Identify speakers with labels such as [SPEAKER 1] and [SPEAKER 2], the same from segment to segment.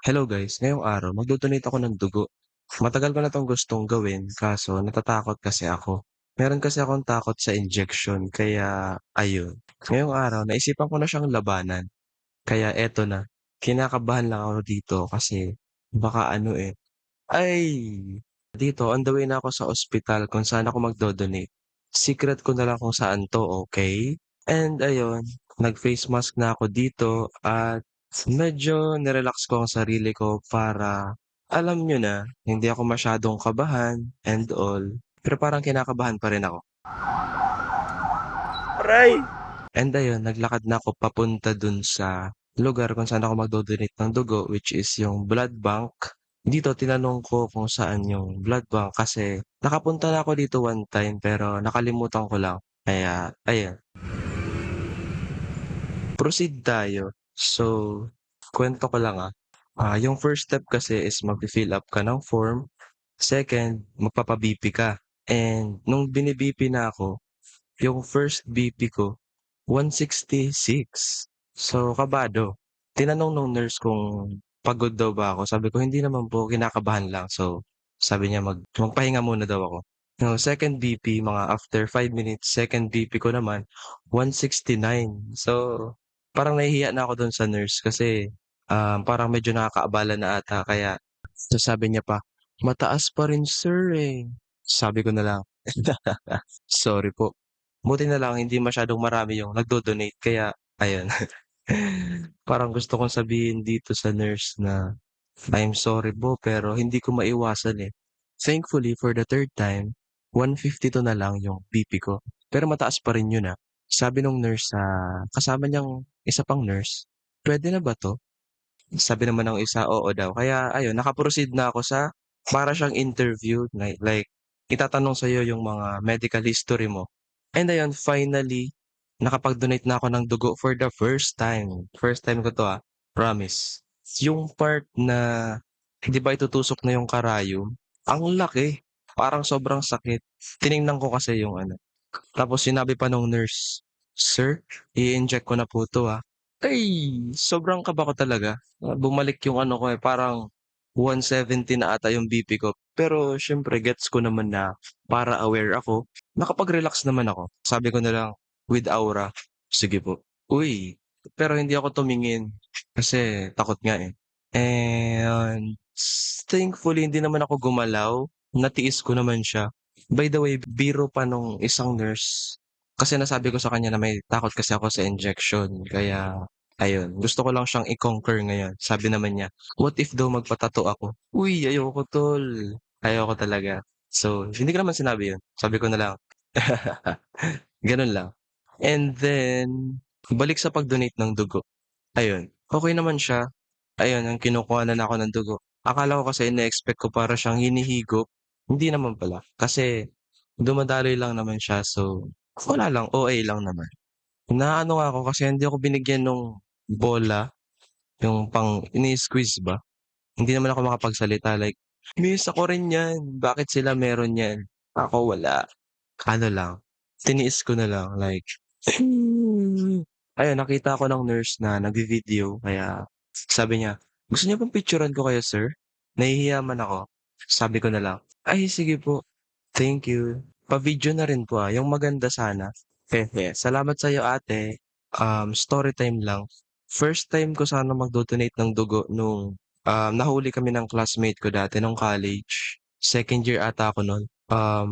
[SPEAKER 1] Hello guys, ngayong araw magdo-donate ako ng dugo. Matagal ko na 'tong gustong gawin kaso natatakot kasi ako. Meron kasi akong takot sa injection kaya ayun. Ngayong araw naisipan ko na siyang labanan kaya eto na, kinakabahan lang ako dito kasi baka ay dito on the way na ako sa ospital kung saan ako magdo-donate. Secret ko na lang kung saan 'to, okey? And ayun, nag-face mask na ako dito at medyo nirelax ko ang sarili ko para alam niyo na, hindi ako masyadong kabahan and all, pero parang kinakabahan pa rin ako. Aray! And ayun, naglakad na ako papunta dun sa lugar kung saan ako magdo-donate ng dugo, which is yung blood bank. Dito tinanong ko kung saan yung blood bank kasi nakapunta na ako dito one time pero nakalimutan ko lang. Kaya ayun, proceed tayo. So, kuwento ko lang, yung first step kasi is magfi-fill up ka ng form. Second, magpapa-BP ka. And nung bini-BP na ako, yung first BP ko 166. So, kabado. Tinanong nung nurse kung pagod daw ba ako, sabi ko, "Hindi naman po, kinakabahan lang." So, sabi niya magpahinga muna daw ako. Yung second BP, mga after 5 minutes, second BP ko naman 169. So, parang nahihiya na ako dun sa nurse kasi, parang medyo nakakaabala na ata kaya sabi niya pa, "Mataas pa rin sir, eh." Sabi ko na lang, "Sorry po." Buti na lang hindi masyadong marami yung nagdo-donate kaya ayun. Parang gusto kong sabihin dito sa nurse na, "I'm sorry po pero hindi ko maiwasan, eh." Thankfully for the third time, 152 na lang yung BP ko, pero mataas pa rin yun, Sabi nung nurse sa kasama niyang isa pang nurse, "Puwede na ba 'to?" Sabi naman ng isa, oo daw. Kaya ayun, naka-proceed na ako sa para siyang interview like itatanong sa'yo yung mga medical history mo. And ayun, finally, nakapag-donate na ako ng dugo for the first time. First time ko 'to, promise. Yung part na 'di ba itutusok na yung karayom, ang laki, parang sobrang sakit. Tiningnan ko kasi yung tapos sinabi pa nung nurse, "Sir, i-inject ko na po 'to, Ay, sobrang kaba ko talaga. Bumalik yung ko, parang 170 na ata yung BP ko. Pero siyempre gets ko naman na para aware ako, nakapag-relax naman ako. Sabi ko na lang, with aura, "Sige po." Uy, pero hindi ako tumingin kasi takot nga, eh. And thankfully hindi naman ako gumalaw, natiis ko naman siya. By the way, biro pa nung isang nurse, kasi nasabi ko sa kanya na may takot kasi ako sa injection kaya ayun, gusto ko lang siyang i-conquer ngayon. Sabi naman niya, "What if daw magpa-tattoo ako?" Uy, ayoko tol, ayoko talaga. So, hindi ko naman sinabi yun, sabi ko na lang gano'n lang. And then, balik sa pag-donate ng dugo, ayun, okey naman siya. Ayun, ang kinukuhanan ako ng dugo. Akala ko kasi ine-expect ko para siyang hinihigop, hindi naman pala. Kasi dumadaloy lang naman siya so wala lang, OA lang naman. Naano nga ako kasi hindi ako binigyan nung bola, yung pang ini-squeeze ba. Hindi naman ako makapagsalita like, "Miss ako rin 'yan, bakit sila meron niyan, ako wala." Ano lang, tiniis ko na lang like ayun nakita ko ng nurse na nagvi-video kaya sabi niya, "Gusto niyo bang picturan ko kayo sir?" Nahihiya man ako, sabi ko na lang, "Ay sige po, thank you." Pa-video na rin po, yung maganda sana. Hehe, salamat sa'yo ate. Story time lang. First time ko sana magdo-donate ng dugo nung, nahuli kami ng classmate ko dati nung college. Second year ata ako nun.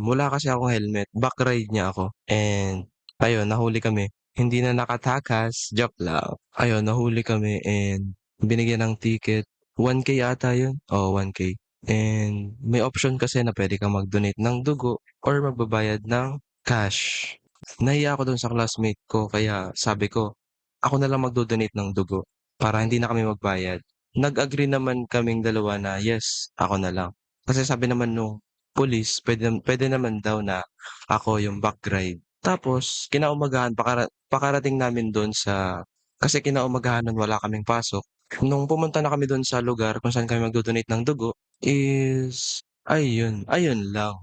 [SPEAKER 1] Wala kasi akong helmet, back ride niya ako and ayun nahuli kami. Hindi na nakatakas, joke lang. Ayun nahuli kami and binigyan ng ticket, 1K ata yun, oo 1K. And may option kasi na puwede kang mag-donate ng dugo or magbabayad ng cash. Nahiya ako dun sa classmate ko kaya sabi ko, ako na lang magdo-donate ng dugo para hindi na kami magbayad. Nag-agree naman kaming dalawa na yes, ako na lang. Kasi sabi naman nung pulis puwede naman daw na ako yung back ride. Tapos kinaumagahan pakarating namin dun sa kasi kinaumagahan nun wala kaming pasok. Nung pumunta na kami dun sa lugar kung saan kami magdo-donate ng dugo is ayun, ayun lang.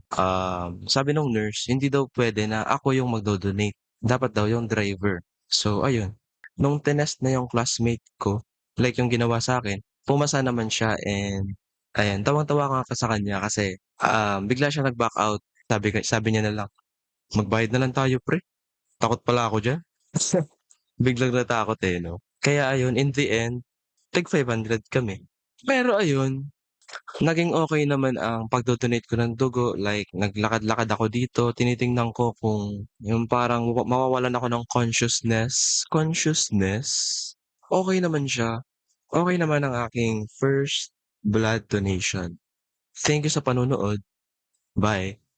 [SPEAKER 1] Sabi nung nurse hindi daw puwede na ako yung magdo-donate, dapat daw yung driver. So ayun, nung tinest na yung classmate ko, like yung ginawa sa'kin, pumasa naman siya and ayan, tawang-tawa nga ako sa kanya kasi, bigla siya nag-back out. Sabi niya na lang, "Magbayad na lang tayo pre." Takot pala ako diyan. Biglang natakot, eh, 'no? Kaya ayun, in the end, tig-500 kami. Pero ayun, naging okey naman ang pagdo-donate ko ng dugo, like naglakad-lakad ako dito, tinitingnan ko kung yung parang mawawalan ako ng consciousness, okey naman siya. Okey naman ang aking first blood donation. Thank you sa panonood. Bye.